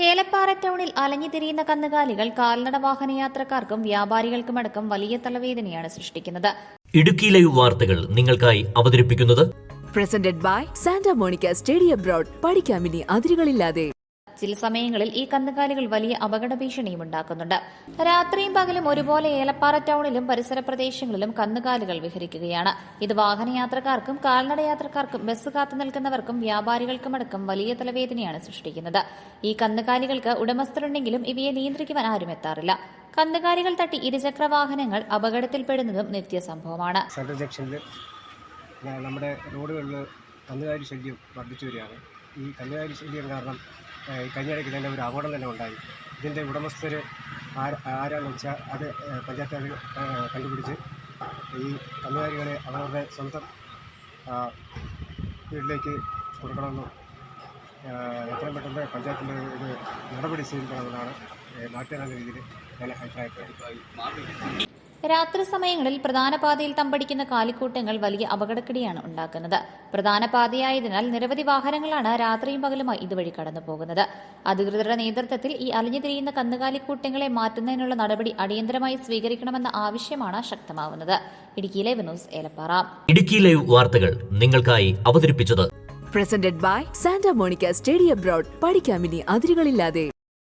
ഏലപ്പാറ ടൗണിൽ അലഞ്ഞുതിരിയുന്ന കന്നുകാലികൾ കാൽനട വാഹനയാത്രക്കാർക്കും വ്യാപാരികൾക്കുമടക്കം വലിയ തലവേദനയാണ് സൃഷ്ടിക്കുന്നത്. ഇടുക്കി ലൈവ് വാർത്തകൾ നിങ്ങൾക്കായി അവതരിപ്പിക്കുന്നത് presented by Santa Monica study abroad. പഠിക്കാമിനി അതിരുകളില്ലാതെ. ചില സമയങ്ങളിൽ ഈ കന്നുകാലികൾ വലിയ അപകട ഭീഷണിയും ഉണ്ടാക്കുന്നുണ്ട്. രാത്രിയും പകലും ഒരുപോലെ ഏലപ്പാറ ടൗണിലും പരിസര പ്രദേശങ്ങളിലും കന്നുകാലികൾ വിഹരിക്കുകയാണ്. ഇത് വാഹനയാത്രക്കാർക്കും കാൽനടയാത്രക്കാർക്കും ബസ് കാത്തു നിൽക്കുന്നവർക്കും വ്യാപാരികൾക്കുമടക്കം വലിയ തലവേദനയാണ് സൃഷ്ടിക്കുന്നത്. ഈ കന്നുകാലികൾക്ക് ഉടമസ്ഥരുണ്ടെങ്കിലും ഇവയെ നിയന്ത്രിക്കുവാൻ ആരും എത്താറില്ല. കന്നുകാലികൾ തട്ടി ഇരുചക്ര വാഹനങ്ങൾ അപകടത്തിൽപ്പെടുന്നതും നിത്യസംഭവമാണ്. നമ്മുടെ റോഡുകളിൽ കന്നുകാലി ശല്യം വർദ്ധിച്ചു വരികയാണ്. ഈ കന്നുകാലി ശല്യം കാരണം കഴിഞ്ഞിടയ്ക്ക് തന്നെ ഒരു അപകടം തന്നെ ഉണ്ടായി. ഇതിൻ്റെ ഉടമസ്ഥർ ആരാണെന്ന് വെച്ചാൽ അത് പഞ്ചായത്ത് കണ്ടുപിടിച്ച് ഈ കന്നുകാലികളെ അവരുടെ സ്വന്തം വീട്ടിലേക്ക് കൊടുക്കണമെന്നും എത്രയും പെട്ടെന്ന് പഞ്ചായത്തിൻ്റെ ഇത് നടപടി സ്വീകരിക്കണമെന്നാണ് നാട്ടുകാരുടെ രീതിയിൽ ഞാൻ അഭിപ്രായപ്പെടുന്നത്. രാത്രി സമയങ്ങളിൽ പ്രധാന പാതയിൽ തമ്പടിക്കുന്ന കാലിക്കൂട്ടങ്ങൾ വലിയ അപകടക്കിടിയാണ് ഉണ്ടാക്കുന്നത്. പ്രധാന പാതയായതിനാൽ നിരവധി വാഹനങ്ങളാണ് രാത്രിയും പകലുമായി ഇതുവഴി കടന്നു പോകുന്നത്. അധികൃതരുടെ നേതൃത്വത്തിൽ ഈ അലഞ്ഞുതിരിയുന്ന കന്നുകാലിക്കൂട്ടങ്ങളെ മാറ്റുന്നതിനുള്ള നടപടി അടിയന്തരമായി സ്വീകരിക്കണമെന്ന ആവശ്യമാണ് ശക്തമാവുന്നത്. Idukki live news Elappara. Idukki live വാർത്തകൾ നിങ്ങൾക്കായി അവതരിപ്പിച്ചത് presented by Santa Monica study abroad. പഠിക്കാമിനി അതിരുകളില്ലാതെ.